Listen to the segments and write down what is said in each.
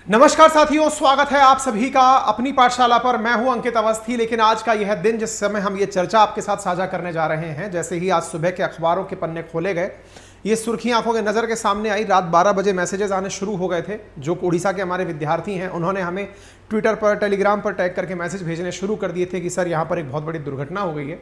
नमस्कार साथियों, स्वागत है आप सभी का अपनी पाठशाला पर। मैं हूं अंकित अवस्थी। लेकिन आज का यह दिन जिस समय हम ये चर्चा आपके साथ साझा करने जा रहे हैं, जैसे ही आज सुबह के अखबारों के पन्ने खोले गए, ये सुर्खियां आंखों के नजर के सामने आई। रात 12 बजे मैसेजेस आने शुरू हो गए थे। जो उड़ीसा के हमारे विद्यार्थी हैं, उन्होंने हमें ट्विटर पर, टेलीग्राम पर टैग करके मैसेज भेजने शुरू कर दिए थे कि सर यहाँ पर एक बहुत बड़ी दुर्घटना हो गई है।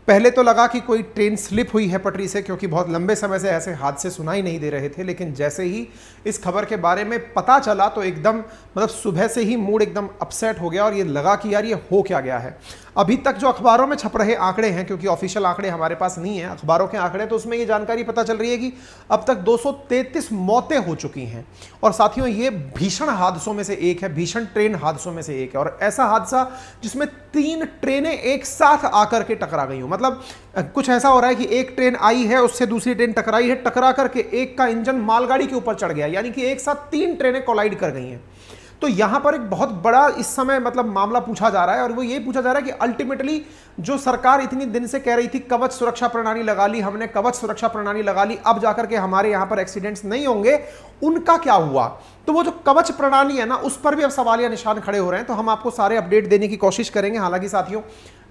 पहले तो लगा कि कोई ट्रेन स्लिप हुई है पटरी से, क्योंकि बहुत लंबे समय से ऐसे हादसे सुनाई नहीं दे रहे थे। लेकिन जैसे ही इस खबर के बारे में पता चला तो एकदम मतलब सुबह से ही मूड एकदम अपसेट हो गया और ये लगा कि यार ये हो क्या गया है। अभी तक जो अखबारों में छप रहे आंकड़े हैं, क्योंकि ऑफिशियल आंकड़े हमारे पास नहीं है, अखबारों के आंकड़े, तो उसमें ये जानकारी पता चल रही है कि अब तक 233 मौतें हो चुकी हैं। और साथियों, ये भीषण हादसों में से एक है, भीषण ट्रेन हादसों में से एक है। और ऐसा हादसा जिसमें 3 ट्रेनें एक साथ आकर के टकरा गई हो। मतलब कुछ ऐसा हो रहा है कि एक ट्रेन आई है, उससे दूसरी ट्रेन टकराई है, टकरा करके एक का इंजन मालगाड़ी के ऊपर चढ़ गया, यानी कि एक साथ 3 ट्रेनें कोलाइड कर गई हैं। तो यहां पर एक बहुत बड़ा इस समय मतलब मामला पूछा जा रहा है, और वो ये पूछा जा रहा है कि अल्टीमेटली जो सरकार इतनी दिन से कह रही थी कवच सुरक्षा प्रणाली लगा ली, हमने कवच सुरक्षा प्रणाली लगा ली, अब जाकर के हमारे यहां पर एक्सीडेंट्स नहीं होंगे, उनका क्या हुआ? तो वो जो कवच प्रणाली है ना, उस पर भी अब सवालिया निशान खड़े हो रहे हैं। तो हम आपको सारे अपडेट देने की कोशिश करेंगे। हालांकि साथियों,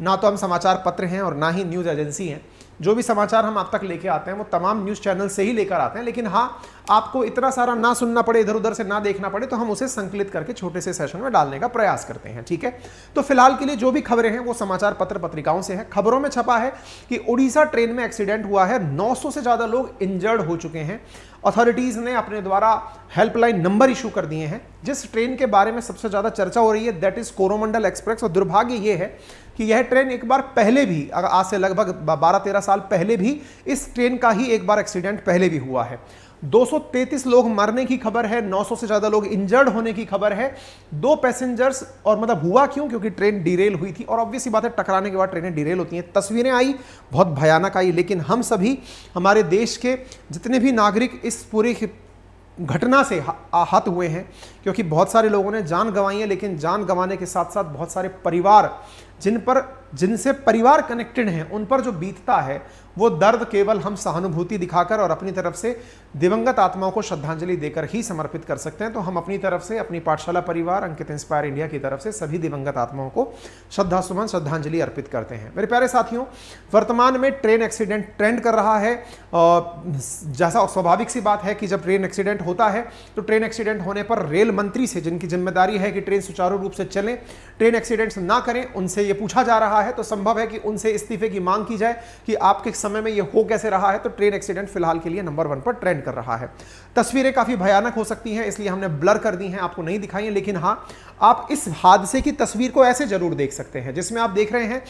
ना तो हम समाचार पत्र हैं और ना ही न्यूज एजेंसी हैं। जो भी समाचार हम आप तक लेके आते हैं वो तमाम न्यूज़ चैनल से ही लेकर आते हैं। लेकिन हाँ, आपको इतना सारा ना सुनना पड़े, इधर उधर से ना देखना पड़े, तो हम उसे संकलित करके छोटे से सेशन में डालने का प्रयास करते हैं। ठीक है, तो फिलहाल के लिए जो भी खबरें हैं वो समाचार पत्र पत्रिकाओं से है। खबरों में छपा है कि उड़ीसा ट्रेन में एक्सीडेंट हुआ है, 900 से ज्यादा लोग इंजर्ड हो चुके हैं। अथॉरिटीज ने अपने द्वारा हेल्पलाइन नंबर इशू कर दिए हैं। जिस ट्रेन के बारे में सबसे ज्यादा चर्चा हो रही है दैट इज कोरोमंडल एक्सप्रेस। और दुर्भाग्य यह है कि यह ट्रेन एक बार पहले भी, आज से लगभग 12-13 साल पहले भी, इस ट्रेन का ही एक बार एक्सीडेंट पहले भी हुआ है। 233 लोग मरने की खबर है, 900 से ज्यादा लोग इंजर्ड होने की खबर है। 2 पैसेंजर्स, और मतलब हुआ क्यों? क्योंकि ट्रेन डिरेल हुई थी। और ऑब्वियस सी बात है, टकराने के बाद ट्रेनें डिरेल होती हैं। तस्वीरें आई, बहुत भयानक आई। लेकिन हम सभी, हमारे देश के जितने भी नागरिक इस पूरी घटना से आहत हुए हैं, क्योंकि बहुत सारे लोगों ने जान गंवाई है। लेकिन जान गंवाने के साथ साथ बहुत सारे परिवार, जिनसे परिवार कनेक्टेड हैं, उन पर जो बीतता है वो दर्द केवल हम सहानुभूति दिखाकर और अपनी तरफ से दिवंगत आत्माओं को श्रद्धांजलि देकर ही समर्पित कर सकते हैं। तो हम अपनी तरफ से, अपनी पाठशाला परिवार, अंकित इंस्पायर इंडिया की तरफ से सभी दिवंगत आत्माओं को श्रद्धासुमन, श्रद्धांजलि अर्पित करते हैं। मेरे प्यारे साथियों, वर्तमान में ट्रेन एक्सीडेंट ट्रेंड कर रहा है। जैसा स्वाभाविक सी बात है कि जब ट्रेन एक्सीडेंट होता है तो ट्रेन एक्सीडेंट होने पर रेल मंत्री से, जिनकी जिम्मेदारी है कि ट्रेन सुचारू रूप से चले, ट्रेन एक्सीडेंट्स ना करें, उनसे ये पूछा जा रहा है। तो संभव है कि उनसे इस्तीफे की मांग की जाए कि आपके समय में ये हो कैसे रहा है। तो ट्रेन एक्सीडेंट फिलहाल के लिए नंबर 1 पर ट्रेंड कर रहा है। तस्वीरें काफी भयानक हो सकती हैं, इसलिए हमने ब्लर कर दी हैं, आपको नहीं दिखाई है। लेकिन हाँ, आप इस हादसे की तस्वीर को ऐसे जरूर देख सकते हैं, जिसमें आप देख रहे हैं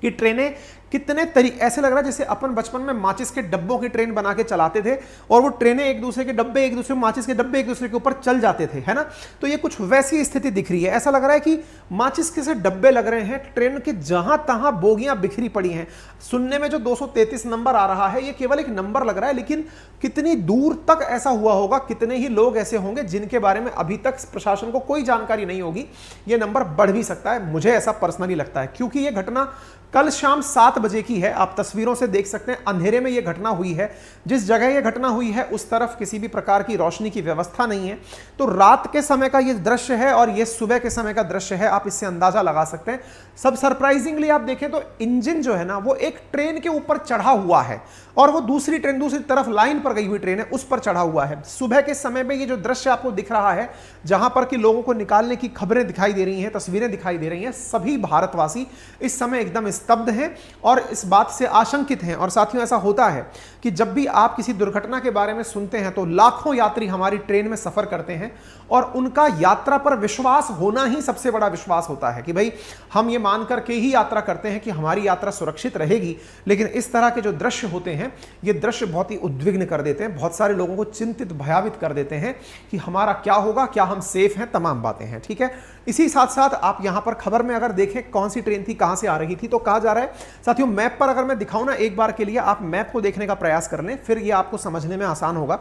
कि ट्रेनें कितने तरीके, ऐसे लग रहा है जैसे अपन बचपन में माचिस के डब्बों की ट्रेन बना के चलाते थे और वो ट्रेनें एक दूसरे के डब्बे, एक दूसरे माचिस के डब्बे एक दूसरे के ऊपर चल जाते थे, है ना। तो ये कुछ वैसी स्थिति दिख रही है। ऐसा लग रहा है कि माचिस के से डब्बे लग रहे हैं, ट्रेन के जहां तहां बोगियां बिखरी पड़ी हैं। सुनने में जो 233 नंबर आ रहा है, ये केवल एक नंबर लग रहा है, लेकिन कितनी दूर तक ऐसा हुआ होगा, कितने ही लोग ऐसे होंगे जिनके बारे में अभी तक प्रशासन को कोई जानकारी नहीं होगी। ये नंबर बढ़ भी सकता है, मुझे ऐसा पर्सनली लगता है, क्योंकि ये घटना कल शाम 7 बजे की है। आप तस्वीरों से देख सकते हैं, अंधेरे में यह घटना हुई है। जिस जगह यह घटना हुई है उस तरफ किसी भी प्रकार की रोशनी की व्यवस्था नहीं है। तो रात के समय का यह दृश्य है और यह सुबह के समय का दृश्य है, आप इससे अंदाजा लगा सकते हैं। सब सरप्राइजिंगली आप देखें तो इंजन जो है ना, वो एक ट्रेन के ऊपर चढ़ा हुआ है और वो दूसरी ट्रेन, दूसरी तरफ लाइन पर गई हुई ट्रेन है, उस पर चढ़ा हुआ है। सुबह के समय में ये जो दृश्य आपको दिख रहा है, जहां पर कि लोगों को निकालने की खबरें दिखाई दे रही हैं, तस्वीरें दिखाई दे रही हैं, सभी भारतवासी इस समय एकदम स्तब्ध हैं और इस बात से आशंकित हैं। और साथियों, ऐसा होता है कि जब भी आप किसी दुर्घटना के बारे में सुनते हैं तो लाखों यात्री हमारी ट्रेन में सफर करते हैं और उनका यात्रा पर विश्वास होना ही सबसे बड़ा विश्वास होता है कि भाई हम ये मान करके ही यात्रा करते हैं कि हमारी यात्रा सुरक्षित रहेगी। लेकिन इस तरह के जो दृश्य होते हैं, ये दृश्य बहुत ही उद्विग्न कर देते हैं, बहुत सारे लोगों को चिंतित, भयावित कर देते हैं कि हमारा क्या होगा, क्या हम सेफ हैं, तमाम बातें हैं। ठीक है, इसी साथ साथ आप यहां पर खबर में अगर देखें कौन सी ट्रेन थी, कहां से आ रही थी, तो कहा जा रहा है साथियों, मैप पर अगर मैं दिखाऊं ना एक बार के लिए, आप मैप को देखने का प्रयास कर लें, फिर ये आपको समझने में आसान होगा।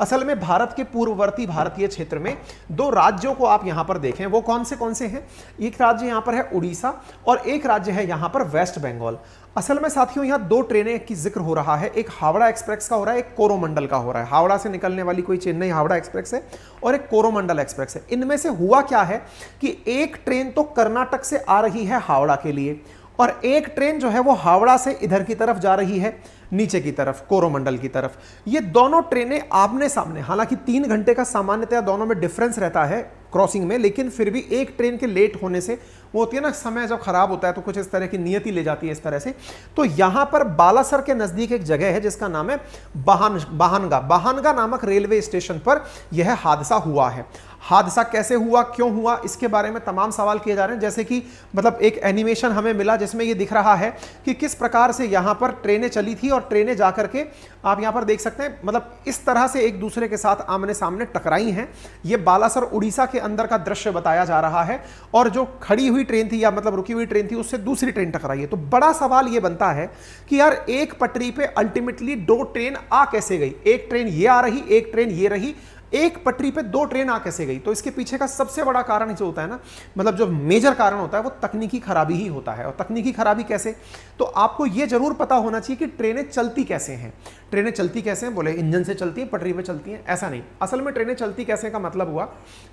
असल में भारत के पूर्ववर्ती भारतीय क्षेत्र में 2 राज्यों को आप यहां पर देखें, वो कौन से हैं? एक राज्य यहां पर है उड़ीसा और एक राज्य है यहां पर वेस्ट बंगाल। असल में साथियों यहां दो ट्रेनें की जिक्र हो रहा है, एक हावड़ा एक्सप्रेस का हो रहा है, एक कोरोमंडल का हो रहा है। हावड़ा से निकलने वाली कोई चेन्नई हावड़ा एक्सप्रेस है और एक कोरोमंडल एक्सप्रेस है। इनमें से हुआ क्या है कि एक ट्रेन तो कर्नाटक से आ रही है हावड़ा के लिए और एक ट्रेन जो है वो हावड़ा से इधर की तरफ जा रही है, नीचे की तरफ, कोरोमंडल की तरफ। ये दोनों ट्रेनें आमने सामने, हालांकि 3 घंटे का सामान्यतया दोनों में डिफरेंस रहता है क्रॉसिंग में, लेकिन फिर भी एक ट्रेन के लेट होने से वो होती है ना, समय जब खराब होता है तो कुछ इस तरह की नियति ले जाती है इस तरह से। तो यहां पर बालासर के नजदीक एक जगह है जिसका नाम है बाहनगा नामक रेलवे स्टेशन पर यह हादसा हुआ है। हादसा कैसे हुआ, क्यों हुआ, इसके बारे में तमाम सवाल किए जा रहे हैं। जैसे कि मतलब एक एनिमेशन हमें मिला जिसमें यह दिख रहा है कि किस प्रकार से यहां पर ट्रेनें चली थी और ट्रेनें जाकर के आप यहां पर देख सकते हैं, मतलब इस तरह से एक दूसरे के साथ आमने सामने टकराई हैं। यह बालासर उड़ीसा के अंदर का दृश्य बताया जा रहा है और जो खड़ी हुई ट्रेन थी या मतलब रुकी हुई ट्रेन थी उससे दूसरी ट्रेन टकराई है। तो बड़ा सवाल यह बनता है कि यार एक पटरी पे अल्टीमेटली 2 ट्रेन आ कैसे गई, एक ट्रेन ये आ रही, एक ट्रेन ये रही, एक पटरी पे 2 ट्रेन आ कैसे गई। तो इसके पीछे का सबसे बड़ा कारण जो होता है ना, मतलब जो मेजर कारण होता है वो तकनीकी खराबी ही होता है। और तकनीकी खराबी कैसे, तो आपको ये जरूर पता होना चाहिए कि ट्रेनें चलती कैसे हैं। ट्रेनें चलती कैसे हैं, बोले इंजन से चलती हैं, पटरी पे चलती हैं, ऐसा नहीं। असल में ट्रेनें चलती कैसे का मतलब हुआ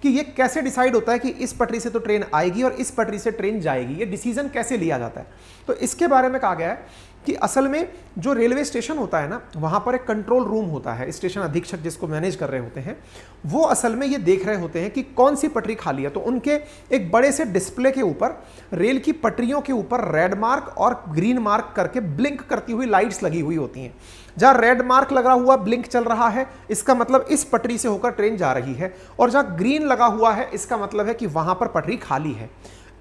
कि ये कैसे डिसाइड होता है कि इस पटरी से तो ट्रेन आएगी और इस पटरी से ट्रेन जाएगी, ये डिसीजन कैसे लिया जाता है। तो इसके बारे में कहा गया है कि असल में जो रेलवे स्टेशन होता है ना, वहां पर एक कंट्रोल रूम होता है, स्टेशन अधीक्षक जिसको मैनेज कर रहे होते हैं, वो असल में ये देख रहे होते हैं कि कौन सी पटरी खाली है। तो उनके एक बड़े से डिस्प्ले के ऊपर रेल की पटरियों के ऊपर रेड मार्क और ग्रीन मार्क करके ब्लिंक करती हुई लाइट्स लगी हुई होती हैं। जहां रेड मार्क लगा हुआ ब्लिंक चल रहा है इसका मतलब इस पटरी से होकर ट्रेन जा रही है, और जहां ग्रीन लगा हुआ है इसका मतलब है कि वहां पर पटरी खाली है।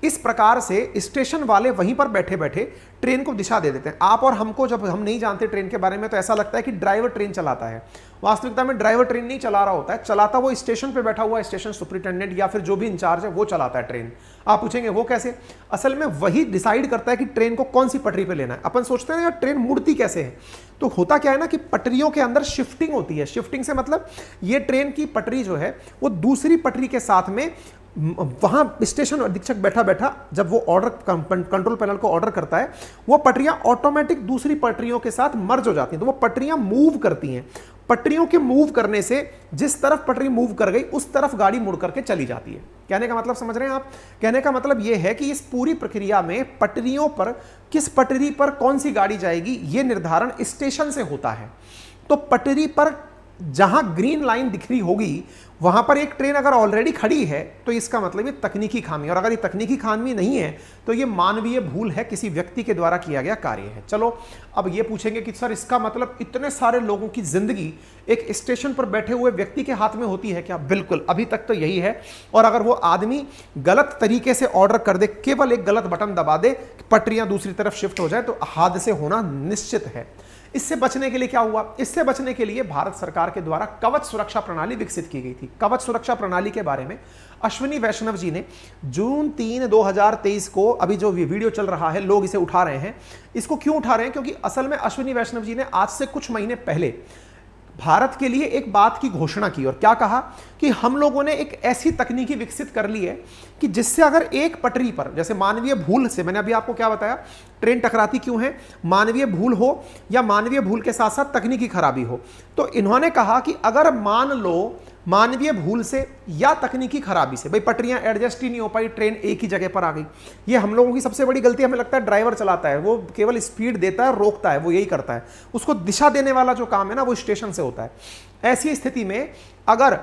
इस प्रकार से स्टेशन वाले वहीं पर बैठे बैठे ट्रेन को दिशा दे देते हैं। आप और हमको, जब हम नहीं जानते ट्रेन के बारे में, तो ऐसा लगता है कि ड्राइवर ट्रेन चलाता है। वास्तविकता में ड्राइवर ट्रेन नहीं चला रहा होता है, चलाता वो स्टेशन पे बैठा हुआ स्टेशन सुपरिटेंडेंट या फिर जो भी इंचार्ज है वो चलाता है ट्रेन। आप पूछेंगे वो कैसे, असल में वही डिसाइड करता है कि ट्रेन को कौन सी पटरी पे लेना है। अपन सोचते हैं यार ट्रेन मुड़ती कैसे है, तो होता क्या है ना कि पटरियों के अंदर शिफ्टिंग होती है। शिफ्टिंग से मतलब ये ट्रेन की पटरी जो है वो दूसरी पटरी के साथ में, वहां स्टेशन अधीक्षक बैठा बैठा जब वो ऑर्डर कंट्रोल पैनल को ऑर्डर करता है, वो पटरियां ऑटोमेटिक दूसरी पटरियों के साथ मर्ज हो जाती हैं। तो वो पटरियां मूव करती हैं। पटरियों के मूव करने से जिस तरफ पटरी मूव कर गई उस तरफ गाड़ी मुड़ करके चली जाती है। कहने का मतलब समझ रहे हैं आप, कहने का मतलब यह है कि इस पूरी प्रक्रिया में पटरियों पर किस पटरी पर कौन सी गाड़ी जाएगी यह निर्धारण स्टेशन से होता है। तो पटरी पर जहां ग्रीन लाइन दिख रही होगी वहां पर एक ट्रेन अगर ऑलरेडी खड़ी है तो इसका मतलब ये तकनीकी खामी, और अगर ये तकनीकी खामी नहीं है तो ये मानवीय भूल है, किसी व्यक्ति के द्वारा किया गया कार्य है। चलो अब ये पूछेंगे कि सर इसका मतलब इतने सारे लोगों की जिंदगी एक स्टेशन पर बैठे हुए व्यक्ति के हाथ में होती है क्या? बिल्कुल, अभी तक तो यही है। और अगर वो आदमी गलत तरीके से ऑर्डर कर दे, केवल एक गलत बटन दबा दे, पटरियां दूसरी तरफ शिफ्ट हो जाए, तो हादसे होना निश्चित है। इससे बचने के लिए क्या हुआ? इससे बचने के लिए भारत सरकार के द्वारा कवच सुरक्षा प्रणाली विकसित की गई थी। कवच सुरक्षा प्रणाली के बारे में अश्विनी वैष्णव जी ने जून 3, 2023 को, अभी जो वीडियो चल रहा है लोग इसे उठा रहे हैं, इसको क्यों उठा रहे हैं? क्योंकि असल में अश्विनी वैष्णव जी ने आज से कुछ महीने पहले भारत के लिए एक बात की घोषणा की, और क्या कहा कि हम लोगों ने एक ऐसी तकनीकी विकसित कर ली है कि जिससे अगर एक पटरी पर, जैसे मानवीय भूल से, मैंने अभी आपको क्या बताया, ट्रेन टकराती क्यों है, मानवीय भूल हो या मानवीय भूल के साथ साथ तकनीकी खराबी हो, तो इन्होंने कहा कि अगर मान लो मानवीय भूल से या तकनीकी खराबी से भाई पटरियां एडजस्ट ही नहीं हो पाई, ट्रेन एक ही जगह पर आ गई। ये हम लोगों की सबसे बड़ी गलती, हमें लगता है ड्राइवर चलाता है, वो केवल स्पीड देता है, रोकता है, वो यही करता है। उसको दिशा देने वाला जो काम है ना वो स्टेशन से होता है। ऐसी स्थिति में अगर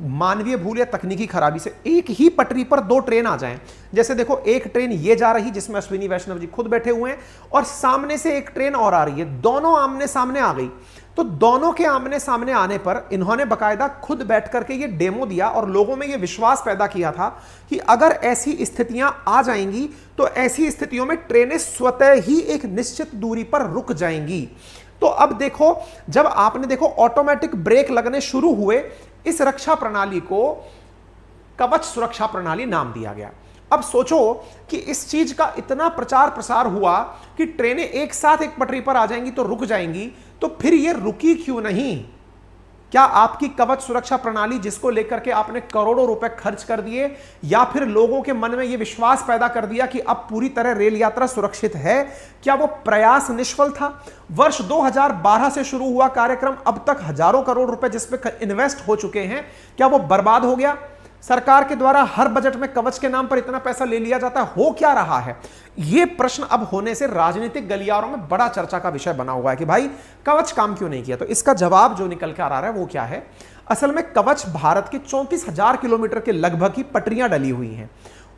मानवीय भूल या तकनीकी खराबी से एक ही पटरी पर 2 ट्रेन आ जाएं, जैसे देखो एक ट्रेन ये जा रही जिसमें अश्विनी वैष्णव जी खुद बैठे हुए हैं और सामने से एक ट्रेन और आ रही है, दोनों आमने सामने आ गई, तो दोनों के आमने सामने आने पर इन्होंने बकायदा खुद बैठ करके ये डेमो दिया और लोगों में ये विश्वास पैदा किया था कि अगर ऐसी स्थितियां आ जाएंगी तो ऐसी स्थितियों में ट्रेनें स्वतः ही एक निश्चित दूरी पर रुक जाएंगी। तो अब देखो, जब आपने देखो ऑटोमेटिक ब्रेक लगने शुरू हुए, इस रक्षा प्रणाली को कवच सुरक्षा प्रणाली नाम दिया गया। अब सोचो कि इस चीज का इतना प्रचार प्रसार हुआ कि ट्रेनें एक साथ एक पटरी पर आ जाएंगी तो रुक जाएंगी, तो फिर ये रुकी क्यों नहीं? क्या आपकी कवच सुरक्षा प्रणाली, जिसको लेकर के आपने करोड़ों रुपए खर्च कर दिए, या फिर लोगों के मन में यह विश्वास पैदा कर दिया कि अब पूरी तरह रेल यात्रा सुरक्षित है, क्या वो प्रयास निष्फल था? वर्ष 2012 से शुरू हुआ कार्यक्रम अब तक हजारों करोड़ रुपए जिसपे इन्वेस्ट हो चुके हैं, क्या वो बर्बाद हो गया? सरकार के द्वारा हर बजट में कवच के नाम पर इतना पैसा ले लिया जाता है, हो क्या रहा है? यह प्रश्न अब होने से राजनीतिक गलियारों में बड़ा चर्चा का विषय बना हुआ है कि भाई कवच काम क्यों नहीं किया। तो इसका जवाब जो निकल कर आ रहा है वो क्या है? असल में कवच भारत के 34,000 किलोमीटर के लगभग की पटरियां डली हुई हैं।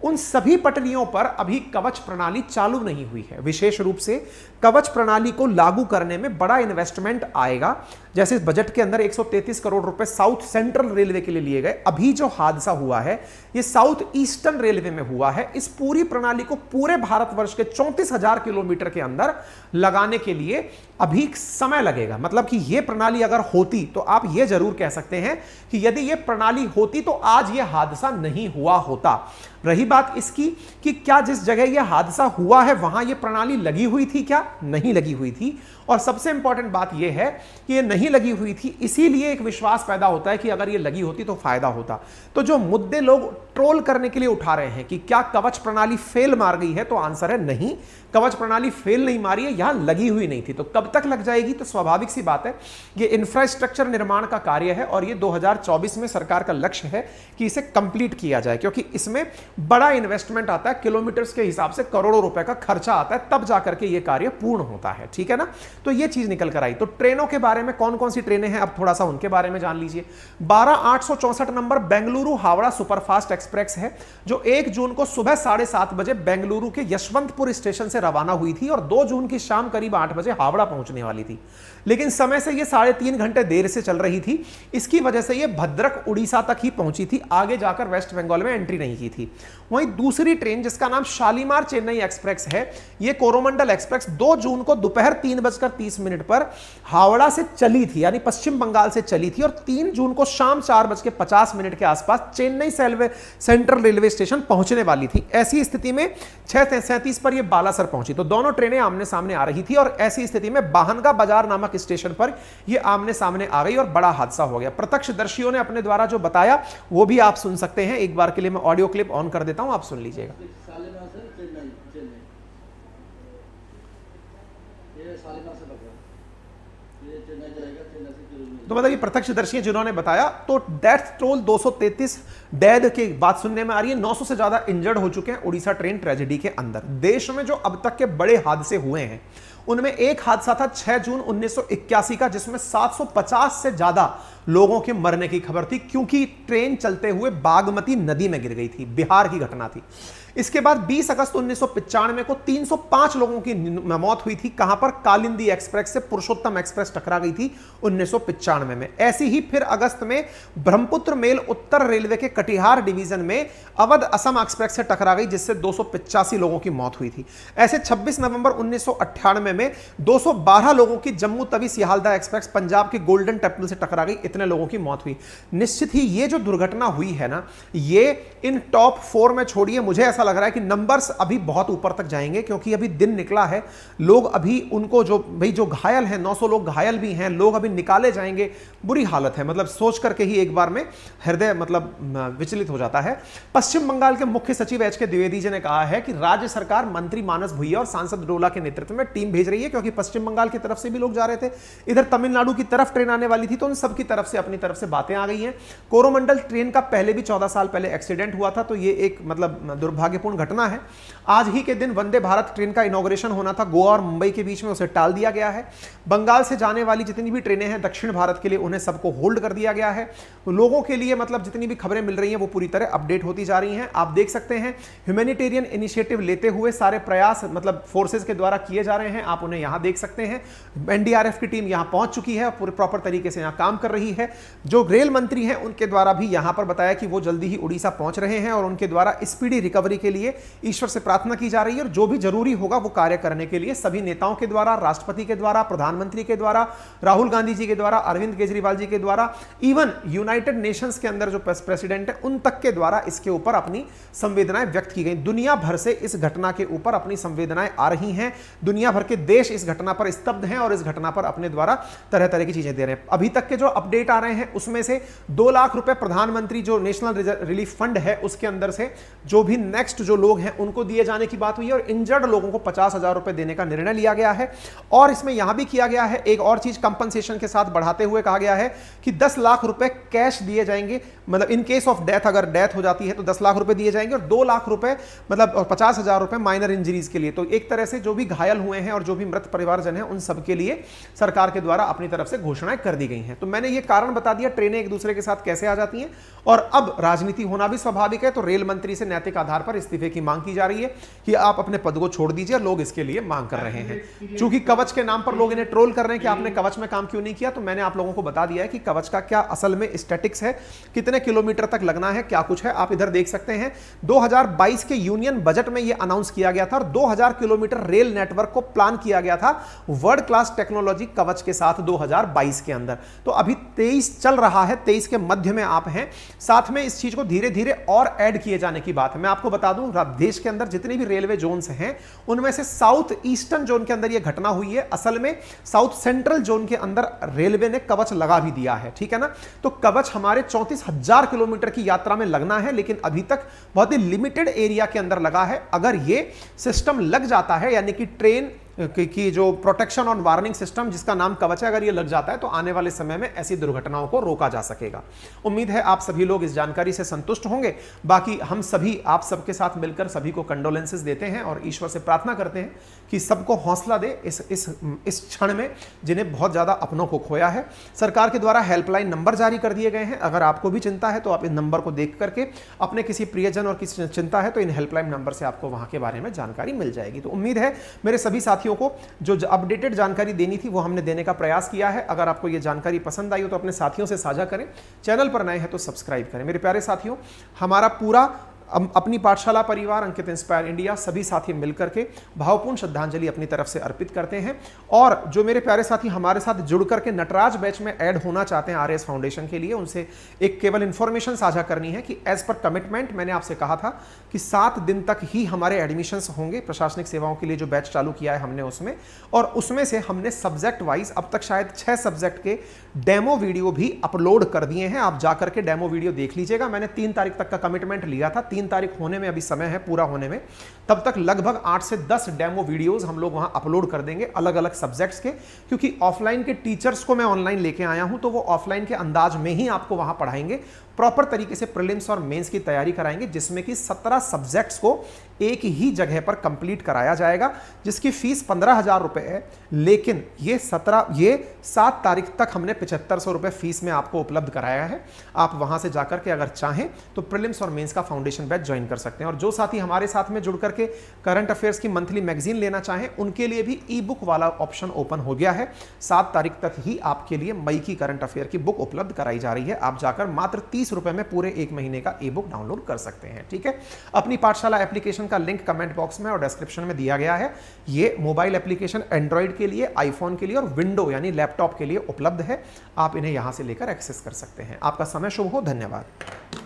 उन सभी पटरियों पर अभी कवच प्रणाली चालू नहीं हुई है। विशेष रूप से कवच प्रणाली को लागू करने में बड़ा इन्वेस्टमेंट आएगा। जैसे इस बजट के अंदर 133 करोड़ रुपए साउथ सेंट्रल रेलवे के लिए लिए गए। अभी जो हादसा हुआ है ये साउथ ईस्टर्न रेलवे में हुआ है। इस पूरी प्रणाली को पूरे भारतवर्ष के 34,000 किलोमीटर के अंदर लगाने के लिए अभी समय लगेगा। मतलब कि यह प्रणाली अगर होती तो आप यह जरूर कह सकते हैं कि यदि यह प्रणाली होती तो आज यह हादसा नहीं हुआ होता। रही बात इसकी कि क्या जिस जगह यह हादसा हुआ है वहां यह प्रणाली लगी हुई थी, क्या नहीं लगी हुई थी? और सबसे इंपॉर्टेंट बात यह है कि यह नहीं लगी हुई थी, इसीलिए एक विश्वास पैदा होता है कि अगर यह लगी होती तो फायदा होता। तो जो मुद्दे लोग ट्रोल करने के लिए उठा रहे हैं कि क्या कवच प्रणाली फेल मार गई है, तो आंसर है नहीं, कवच प्रणाली फेल नहीं मारी है, यहां लगी हुई नहीं थी। तो कब तक लग जाएगी? तो स्वाभाविक सी बात है, ये इंफ्रास्ट्रक्चर निर्माण का कार्य है और ये 2024 में सरकार का लक्ष्य है कि इसे कंप्लीट किया जाए, क्योंकि इसमें बड़ा इन्वेस्टमेंट आता है, किलोमीटर्स के हिसाब से करोड़ों रुपए का खर्चा आता है, तब जाकर के ये कार्य पूर्ण होता है। ठीक है ना? तो ये चीज निकल कर आई। तो ट्रेनों के बारे में कौन कौन सी ट्रेनें हैं, अब थोड़ा सा उनके बारे में जान लीजिए। 12,864 number Bengaluru Howrah superfast express है, जो 1 जून को सुबह 7:30 बजे बेंगलुरु के यशवंतपुर स्टेशन से रवाना हुई थी और 2 जून की शाम करीब 8 बजे हावड़ा पहुंचने वाली थी। लेकिन समय से यह 3.5 घंटे देर से चल रही थी। इसकी वजह से यह भद्रक उड़ीसा तक ही पहुंची थी, आगे जाकर वेस्ट बंगाल में एंट्री नहीं की थी। वहीं दूसरी ट्रेन जिसका नाम शालीमार चेन्नई एक्सप्रेस है, यह कोरोमंडल एक्सप्रेस 2 जून को दोपहर 3:30 पर हावड़ा से चली थी, यानी पश्चिम बंगाल से चली थी, और 3 जून को शाम 4:50 के आसपास चेन्नई सेंट्रल रेलवे स्टेशन पहुंचने वाली थी। ऐसी स्थिति में 6:37 पर यह बालासर पहुंची। तो दोनों ट्रेनें आमने सामने आ रही थी और ऐसी स्थिति में बाहनगा बाजार नामक स्टेशन पर यह आमने सामने आ गई और बड़ा हादसा हो गया। प्रत्यक्षदर्शियों ने अपने द्वारा जो बताया वो भी आप सुन सकते हैं। एक बार के लिए मैं ऑडियो क्लिप ऑन कर देता हूं, आप सुन लीजिएगा। तो मतलब ये प्रत्यक्षदर्शी जिन्होंने बताया, तो डेथ टोल 233 डेड की बात सुनने में आ रही है। 900 से ज्यादा इंजर्ड हो चुके हैं उड़ीसा ट्रेन ट्रेजेडी के अंदर। देश में जो अब तक के बड़े हादसे हुए हैं उनमें एक हादसा था 6 जून 1981 का, जिसमें 750 से ज्यादा लोगों के मरने की खबर थी, क्योंकि ट्रेन चलते हुए बागमती नदी में गिर गई थी। बिहार की घटना थी। इसके बाद 20 अगस्त 1995 को 305 लोगों की मौत हुई थी। कहां पर? कालिंदी एक्सप्रेस से पुरुषोत्तम एक्सप्रेस टकरा गई थी 1995 में। ऐसी ही फिर अगस्त में ब्रह्मपुत्र मेल उत्तर रेलवे के कटिहार डिवीजन में अवध असम एक्सप्रेस से टकरा गई, जिससे 285 लोगों की मौत हुई थी। ऐसे 26 नवंबर 1998 में 212 लोगों की जम्मू तवी सियालदह एक्सप्रेस पंजाब के गोल्डन टेम्पल से टकरा गई, इतने लोगों की मौत हुई। निश्चित ही ये जो दुर्घटना हुई है ना, ये इन टॉप 4 में छोड़िए, मुझे ऐसा लग रहा है कि नंबर्स अभी बहुत ऊपर तक जाएंगे, क्योंकि अभी दिन निकला है। लोग अभी उनको जो घायल हैं, 900 लोग घायल भी हैं, लोग अभी निकाले जाएंगे। बुरी हालत है, मतलब सोच करके ही एक बार में हृदय मतलब विचलित हो जाता है। पश्चिम बंगाल के मुख्य सचिव एच के द्विवेदी जी ने कहा है कि राज्य सरकार मंत्री मानस भुइया और सांसद डोला के नेतृत्व में टीम भेज रही है, क्योंकि पश्चिम बंगाल की तरफ से भी लोग जा रहे थे, इधर तमिलनाडु की तरफ ट्रेन आने वाली थी, तो उन सब की तरफ से अपनी तरफ से बातें आ गई हैं। कोरोमंडल ट्रेन का पहले भी 14 साल पहले एक्सीडेंट हुआ था, तो ये एक मतलब दुर्भाग्यपूर्ण घटना है। आज ही के दिन वंदे भारत ट्रेन का इनॉग्रेशन होना था गोवा और मुंबई के बीच में, उसे टाल दिया गया है। बंगाल से जाने वाली जितनी भी ट्रेनें हैं दक्षिण भारत के लिए, उन्हें सबको होल्ड कर दिया गया है। लोगों के लिए मतलब जितनी भी खबरें मिल रही हैं वो पूरी तरह अपडेट होती जा रही हैं। आप देख सकते हैं ह्यूमैनिटेरियन इनिशिएटिव लेते हुए सारे प्रयास मतलब फोर्सेज के द्वारा किए जा रहे हैं, आप उन्हें यहां देख सकते हैं। एनडीआरएफ की टीम यहां पहुंच चुकी है, पूरे प्रॉपर तरीके से यहां काम कर रही है। जो रेल मंत्री हैं उनके द्वारा भी यहां पर बताया कि वो जल्दी ही उड़ीसा पहुंच रहे हैं और उनके द्वारा स्पीडी रिकवरी के लिए ईश्वर से प्रार्थना की जा रही है और जो भी जरूरी होगा वो कार्य करने के लिए सभी नेताओं के द्वारा, राष्ट्रपति के द्वारा, प्रधानमंत्री के द्वारा, राहुल गांधी जी के द्वारा, अरविंद केजरीवाल जी के द्वारा, इवन यूनाइटेड नेशंस के अंदर जो प्रेसिडेंट है उन तक के द्वारा इसके ऊपर अपनी संवेदनाएं व्यक्त की गई। दुनिया भर से इस घटना के ऊपर अपनी संवेदनाएं आ रही हैं, दुनिया भर के देश इस घटना पर स्तब्ध हैं और इस घटना पर अपने द्वारा तरह तरह की चीजें दे रहे हैं। अभी तक के जो अपडेट आ रहे हैं उसमें से 2 लाख रुपए प्रधानमंत्री जो नेशनल रिलीफ फंड है उसके अंदर से जो भी नेक्स्ट जो लोग हैं उनको दिए जाने की बात हुई है और इंजर्ड लोगों को 50,000 रुपए देने का निर्णय लिया गया है। और इसमें यहां भी किया गया है एक और चीज, कंपनसेशन के साथ बढ़ाते हुए कहा गया है कि 10 लाख रुपए कैश दिए जाएंगे, मतलब इन केस ऑफ डेथ, अगर डेथ हो जाती है तो 10 लाख रुपए दिए जाएंगे और 2 लाख रुपए मतलब 50,000 रुपए माइनर इंजरीज के लिए। तो एक तरह से जो भी घायल हुए हैं और जो भी मृत परिवारजन हैं उन सब के लिए सरकार के द्वारा अपनी तरफ से घोषणाएं कर दी गई हैं। तो मैंने ये कारण बता दिया ट्रेनें एक दूसरे के साथ कैसे आ जाती हैं और अब राजनीति होना भी स्वाभाविक है। तो रेल मंत्री से नैतिक आधार पर इस्तीफे की मांग की जा रही है कि आप अपने पद को छोड़ दीजिए, लोग इसके लिए मांग कर रहे हैं। चूंकि कवच के नाम पर लोग इन्हें ट्रोल कर रहे हैं कि आपने कवच में काम क्यों नहीं किया, तो मैंने आप लोगों को बता दिया है कि कवच का क्या असल में स्टैटिक्स है, कितने किलोमीटर तक लगना है, क्या कुछ है। आप इधर देख सकते हैं 2022 के यूनियन बजट में यह अनाउंस किया गया था और 2000 किलोमीटर रेल नेटवर्क को प्लान किया गया था वर्ल्ड क्लास टेक्नोलॉजी कवच के साथ 2022 के अंदर। तो अभी 23 चल रहा है, 23 के मध्य में आप हैं, साथ में इस चीज को धीरे धीरे और ऐड किए जाने की बात है। मैं आपको बता दूं देश के अंदर जितनी भी रेलवे जोन्स हैं उनमें से साउथ ईस्टर्न जोन के अंदर यह घटना हुई है। असल में साउथ सेंट्रल जोन के अंदर रेलवे ने कवच लगा भी दिया है, ठीक है ना। तो कवच हमारे 34,000 किलोमीटर की यात्रा में लगना है, लेकिन अभी तक बहुत ही लिमिटेड एरिया के अंदर लगा है। अगर ये सिस्टम लग जाता है, यानी कि ट्रेन की जो प्रोटेक्शन और वार्निंग सिस्टम जिसका नाम कवच है, अगर ये लग जाता है तो आने वाले समय में ऐसी दुर्घटनाओं को रोका जा सकेगा। उम्मीद है आप सभी लोग इस जानकारी से संतुष्ट होंगे। बाकी हम सभी आप सबके साथ मिलकर सभी को कंडोलेंसेस देते हैं और ईश्वर से प्रार्थना करते हैं कि सबको हौसला दे इस क्षण में जिन्हें बहुत ज्यादा अपनों को खोया है। सरकार के द्वारा हेल्पलाइन नंबर जारी कर दिए गए हैं, अगर आपको भी चिंता है तो आप इन नंबर को देख करके अपने किसी प्रियजन और किसी चिंता है तो इन हेल्पलाइन नंबर से आपको वहां के बारे में जानकारी मिल जाएगी। तो उम्मीद है मेरे सभी साथियों को जो अपडेटेड जानकारी देनी थी वो हमने देने का प्रयास किया है। अगर आपको ये जानकारी पसंद आई हो तो अपने साथियों से साझा करें, चैनल पर नए हैं तो सब्सक्राइब करें। मेरे प्यारे साथियों, हमारा पूरा अपनी पाठशाला परिवार, अंकित इंस्पायर इंडिया, सभी साथी मिलकर के भावपूर्ण श्रद्धांजलि अपनी तरफ से अर्पित करते हैं। और जो मेरे प्यारे साथी हमारे साथ जुड़ करके नटराज बैच में ऐड होना चाहते हैं आरएस फाउंडेशन के लिए, उनसे एक केवल इंफॉर्मेशन साझा करनी है कि एज पर कमिटमेंट मैंने आपसे कहा था कि 7 दिन तक ही हमारे एडमिशंस होंगे प्रशासनिक सेवाओं के लिए जो बैच चालू किया है हमने उसमें, और उसमें से हमने सब्जेक्ट वाइज अब तक शायद 6 सब्जेक्ट के डेमो वीडियो भी अपलोड कर दिए हैं। आप जाकर के डेमो वीडियो देख लीजिएगा। मैंने 3 तारीख तक का कमिटमेंट लिया था, 3 तारीख होने में अभी समय है पूरा होने में, तब तक लगभग 8 से 10 डेमो वीडियोस हम लोग वहां अपलोड कर देंगे अलग अलग सब्जेक्ट्स के। क्योंकि ऑफलाइन के टीचर्स को मैं ऑनलाइन लेके आया हूं तो वो ऑफलाइन के अंदाज में ही आपको वहां पढ़ाएंगे, प्रॉपर तरीके से प्रीलिम्स और मेंस की तैयारी कराएंगे, जिसमें कि 17 सब्जेक्ट्स को एक ही जगह पर कंप्लीट कराया जाएगा, जिसकी फीस 15,000 रुपए है। लेकिन ये 7 तारीख तक हमने 7500 रुपए फीस में आपको उपलब्ध कराया है। आप वहां से जाकर के अगर चाहें तो प्रीलिम्स और मेंस का फाउंडेशन बैच ज्वाइन कर सकते हैं। और जो साथी हमारे साथ में जुड़ करके करंट अफेयर्स की मंथली मैगजीन लेना चाहें उनके लिए भी ई बुक वाला ऑप्शन ओपन हो गया है। 7 तारीख तक ही आपके लिए मई की करंट अफेयर की बुक उपलब्ध कराई जा रही है। आप जाकर मात्र 30 रुपए में पूरे 1 महीने का ई बुक डाउनलोड कर सकते हैं, ठीक है। अपनी पाठशाला एप्लीकेशन का लिंक कमेंट बॉक्स में और डिस्क्रिप्शन में दिया गया है। ये मोबाइल एप्लीकेशन एंड्रॉइड के लिए, आईफोन के लिए और विंडो यानी लैपटॉप के लिए उपलब्ध है। आप इन्हें यहां से लेकर एक्सेस कर सकते हैं। आपका समय शुभ हो। धन्यवाद।